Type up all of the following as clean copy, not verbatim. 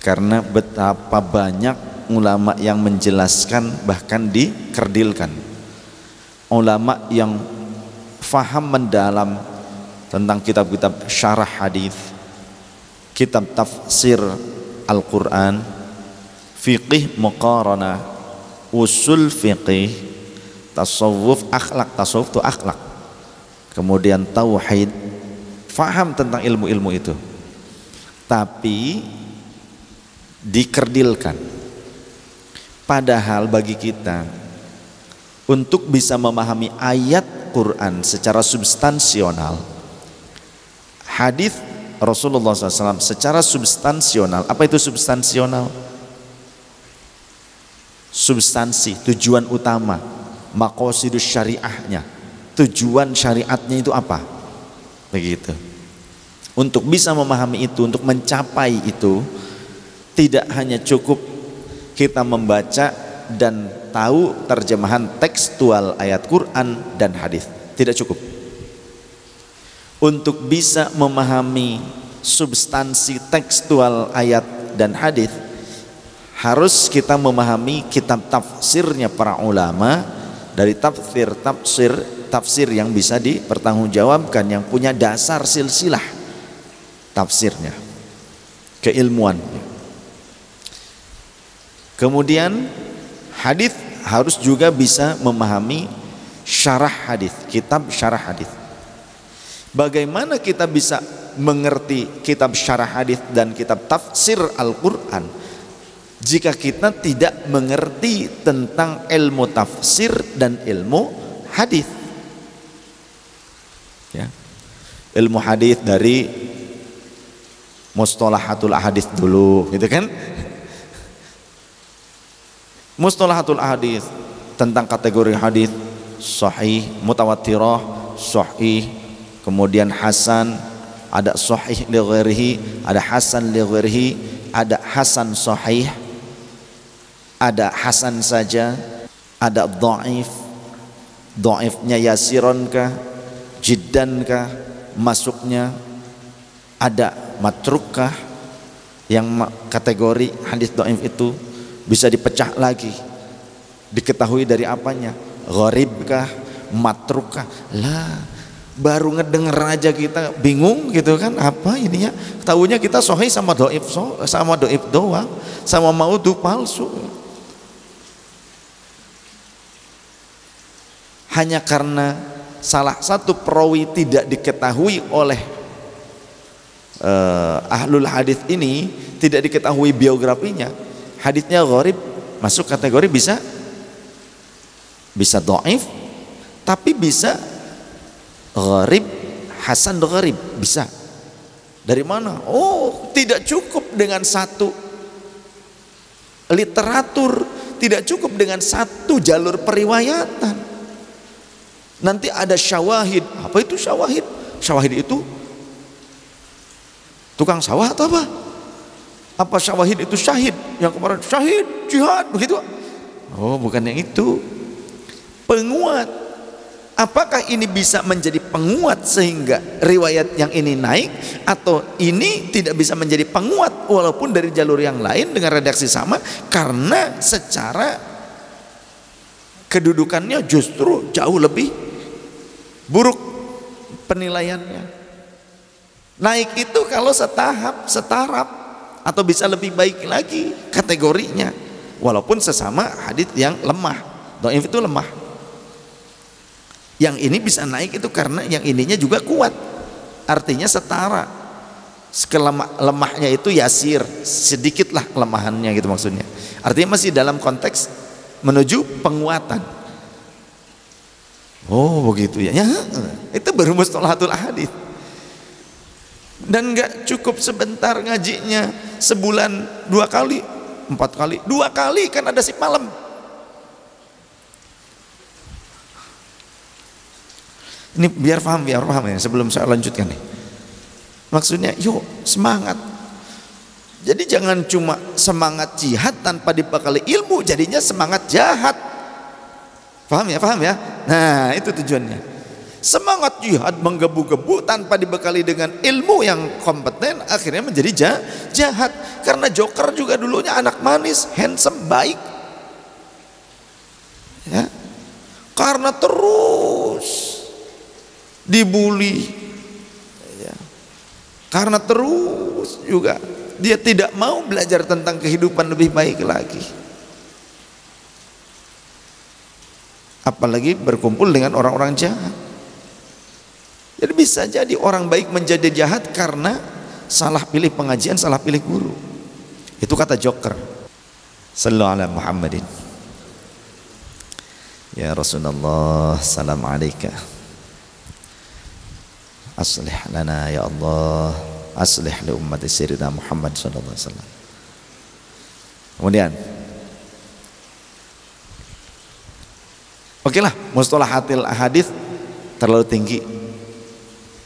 Karena betapa banyak ulama yang menjelaskan bahkan dikerdilkan, ulama yang faham mendalam tentang kitab-kitab syarah hadis, kitab tafsir Al-Quran, fiqih muqaranah, usul fiqih, tasawuf, akhlak. Tasawuf itu akhlak, kemudian tauhid, faham tentang ilmu-ilmu itu, tapi dikerdilkan. Padahal bagi kita untuk bisa memahami ayat Quran secara substansional, hadis Rasulullah SAW secara substansional. Apa itu substansional? Substansi, tujuan utama, maqasidus syariahnya, tujuan syariatnya itu apa? Begitu. Untuk bisa memahami itu, untuk mencapai itu, tidak hanya cukup kita membaca dan tahu terjemahan tekstual ayat Quran dan hadis, tidak cukup. Untuk bisa memahami substansi tekstual ayat dan hadis, harus kita memahami kitab tafsirnya para ulama, dari tafsir yang bisa dipertanggungjawabkan, yang punya dasar silsilah tafsirnya, keilmuannya. Kemudian hadis harus juga bisa memahami syarah hadis, kitab syarah hadis. Bagaimana kita bisa mengerti kitab syarah hadis dan kitab tafsir Al-Quran jika kita tidak mengerti tentang ilmu tafsir dan ilmu hadis? Ya. Ilmu hadis dari mustalahatul ahadits dulu, gitu kan? Mustalahatul ahadits tentang kategori hadis sahih, mutawatirah, sahih, kemudian hasan, ada sahih li ghairihi, ada hasan li ghairihi, ada hasan sahih, ada hasan saja, ada dhaif, dhaifnya yasiron kah, jiddan kah masuknya, ada matruk kah, yang kategori hadis dhaif itu bisa dipecah lagi, diketahui dari apanya, gharib kah, matruk kah. Lah, baru ngedenger aja kita bingung gitu kan, apa ininya? Tahunya kita sahih sama dhaif, sama dhaif doang, sama maudhu palsu. Hanya karena salah satu perawi tidak diketahui oleh ahlul hadis ini, tidak diketahui biografinya, hadisnya gharib, masuk kategori bisa dhaif, tapi bisa gharib, hasan gharib, bisa. Dari mana? Oh, tidak cukup dengan satu literatur, tidak cukup dengan satu jalur periwayatan. Nanti ada syawahid. Apa itu syawahid? Syawahid itu tukang sawah atau apa? Apa syawahid itu syahid? Yang kemarin syahid, jihad, begitu? Oh, bukan yang itu. Penguat. Apakah ini bisa menjadi penguat sehingga riwayat yang ini naik, atau ini tidak bisa menjadi penguat walaupun dari jalur yang lain dengan redaksi sama, karena secara kedudukannya justru jauh lebih buruk penilaiannya. Naik itu kalau setahap, setaraf, atau bisa lebih baik lagi kategorinya, walaupun sesama hadits yang lemah. Dhaif itu lemah. Yang ini bisa naik itu karena yang ininya juga kuat, artinya setara. Lemahnya itu yasir, sedikitlah kelemahannya gitu maksudnya. Artinya masih dalam konteks menuju penguatan. Oh begitu ya, itu baru mustalahatul hadits. Dan nggak cukup sebentar ngajinya, sebulan 2 kali, 4 kali, 2 kali kan ada sip malam. Ini biar paham ya sebelum saya lanjutkan nih. Maksudnya yuk semangat. Jadi jangan cuma semangat jihad tanpa dibekali ilmu, jadinya semangat jahat. Paham ya? Nah itu tujuannya. Semangat jihad menggebu-gebu tanpa dibekali dengan ilmu yang kompeten, akhirnya menjadi jahat. Karena Joker juga dulunya anak manis, handsome, baik. Ya. Karena terus dibully, ya. Karena terus juga dia tidak mau belajar tentang kehidupan lebih baik lagi. Apalagi berkumpul dengan orang-orang jahat. Jadi bisa jadi orang baik menjadi jahat karena salah pilih pengajian, salah pilih guru. Itu kata Joker. Sallallahu ala Muhammadin. Ya Rasulullah, salam alaika. Aslih lana ya Allah, aslih li ummati sayyidina Muhammad sallallahu alaihi wasallam. Kemudian oke lah, mustalahatil ahadits terlalu tinggi.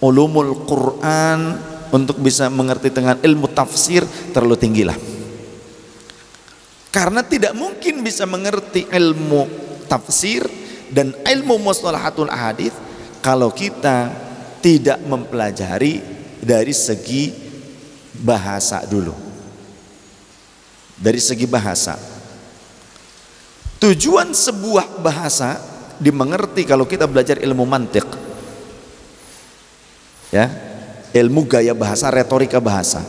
Ulumul Quran untuk bisa mengerti dengan ilmu tafsir terlalu tinggi lah. Karena tidak mungkin bisa mengerti ilmu tafsir dan ilmu mustalahatul ahadits kalau kita tidak mempelajari dari segi bahasa dulu. Dari segi bahasa. Tujuan sebuah bahasa dimengerti kalau kita belajar ilmu mantiq, ya, ilmu gaya bahasa, retorika bahasa.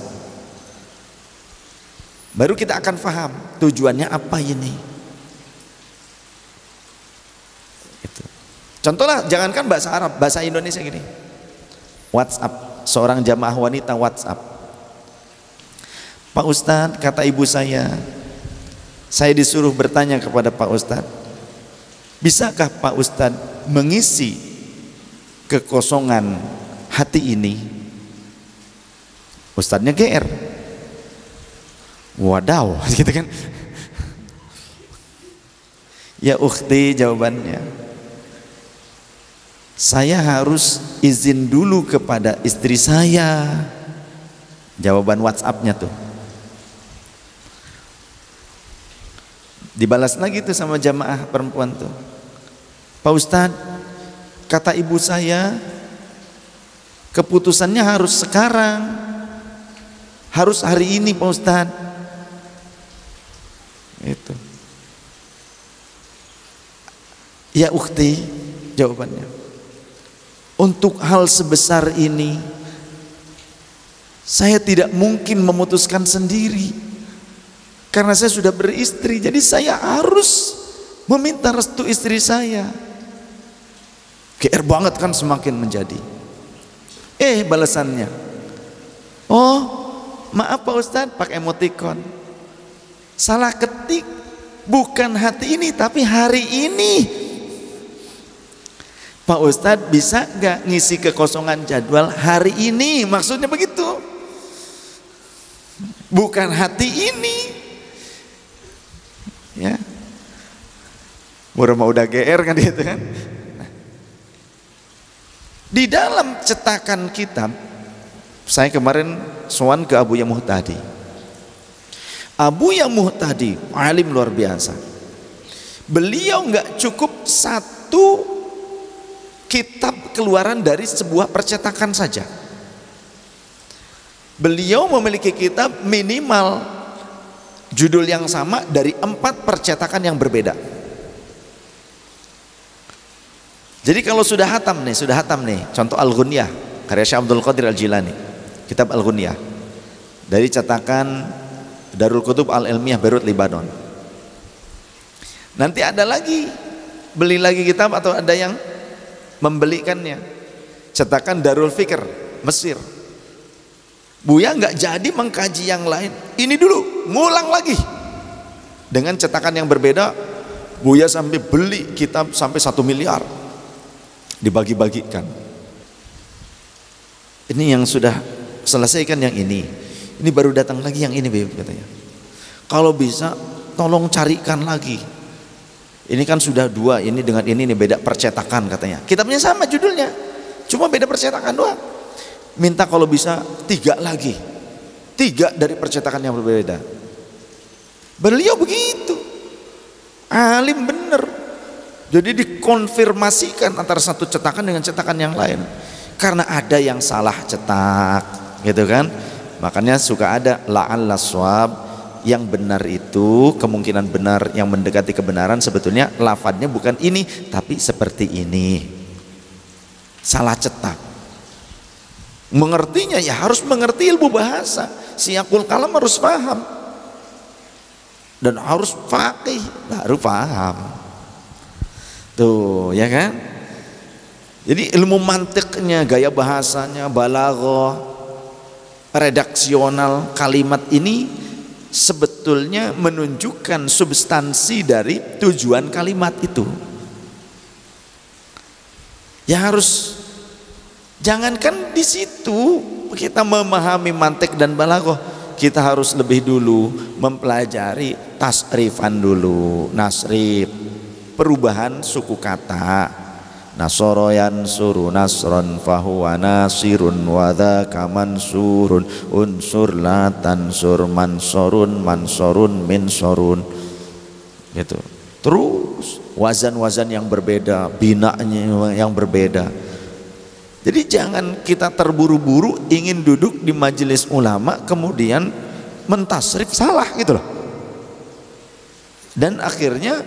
Baru kita akan paham tujuannya apa ini. Itu. Contohlah, jangankan bahasa Arab, bahasa Indonesia gini. WhatsApp, seorang jamaah wanita WhatsApp. Pak Ustadz, kata ibu saya disuruh bertanya kepada Pak Ustadz, bisakah Pak Ustadz mengisi kekosongan hati ini? Ustadznya GR. Wadaw, gitu kan. Ya ukhti, jawabannya, saya harus izin dulu kepada istri saya. Jawaban WhatsAppnya tuh. Dibalas lagi tuh sama jamaah perempuan tuh, Pak Ustadz, kata ibu saya keputusannya harus sekarang, harus hari ini Pak Ustadz. Itu. Ya ukhti, jawabannya, untuk hal sebesar ini saya tidak mungkin memutuskan sendiri karena saya sudah beristri, jadi saya harus meminta restu istri saya. GR banget kan semakin menjadi. Balasannya, oh maaf Pak Ustadz, pakai emoticon, salah ketik, bukan hati ini tapi hari ini. Pak Ustadz bisa gak ngisi kekosongan jadwal hari ini? Maksudnya begitu, bukan hati ini. Ya, mau udah GR kan gitu kan. Nah, di dalam cetakan kitab, saya kemarin sowan ke Abu Ya'muh Tadi. Abu Ya'muh Tadi alim luar biasa. Beliau nggak cukup satu kitab keluaran dari sebuah percetakan saja. Beliau memiliki kitab minimal judul yang sama dari 4 percetakan yang berbeda. Jadi kalau sudah hatam nih, contoh Al-Ghunyah karya Syekh Abdul Qadir Al-Jilani, kitab Al-Ghunyah dari cetakan Darul Kutub Al-Ilmiyah Beirut Lebanon. Nanti ada lagi, beli lagi kitab atau ada yang membelikannya, cetakan Darul Fikr Mesir. Buya nggak jadi mengkaji yang lain, ini dulu ngulang lagi dengan cetakan yang berbeda. Buya sampai beli kitab sampai 1 miliar dibagi-bagikan. Ini yang sudah selesaikan yang ini baru datang lagi yang ini, Beb, katanya. Kalau bisa tolong carikan lagi. Ini kan sudah 2, ini dengan ini beda percetakan katanya. Kitabnya sama judulnya, cuma beda percetakan doang. Minta kalau bisa 3 lagi, 3 dari percetakan yang berbeda. Beliau begitu, alim bener. Jadi dikonfirmasikan antara satu cetakan dengan cetakan yang lain. Karena ada yang salah cetak, gitu kan? Makanya suka ada la'alla shawab, yang benar itu kemungkinan benar yang mendekati kebenaran sebetulnya lafadznya bukan ini tapi seperti ini. Salah cetak. Mengertinya ya harus mengerti ilmu bahasa. Siyaqul kalam harus paham. Dan harus faqih baru paham. Tuh, ya kan? Jadi ilmu mantiknya, gaya bahasanya, balaghah, redaksional kalimat ini sebetulnya menunjukkan substansi dari tujuan kalimat itu. Ya harus, jangankan di situ kita memahami mantik dan balaghah, kita harus lebih dulu mempelajari tasrifan dulu, nasrif, perubahan suku kata. Nasoro yansuru nasron fahuwa nasirun wadhaka mansurun unsur la tansur mansorun mansorun minsorun gitu. Terus wazan-wazan yang berbeda, binanya yang berbeda. Jadi jangan kita terburu-buru ingin duduk di majelis ulama kemudian mentasrif salah gitu loh. Dan akhirnya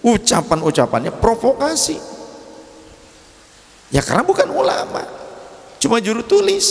ucapan-ucapannya provokasi. Ya karena bukan ulama, cuma juru tulis.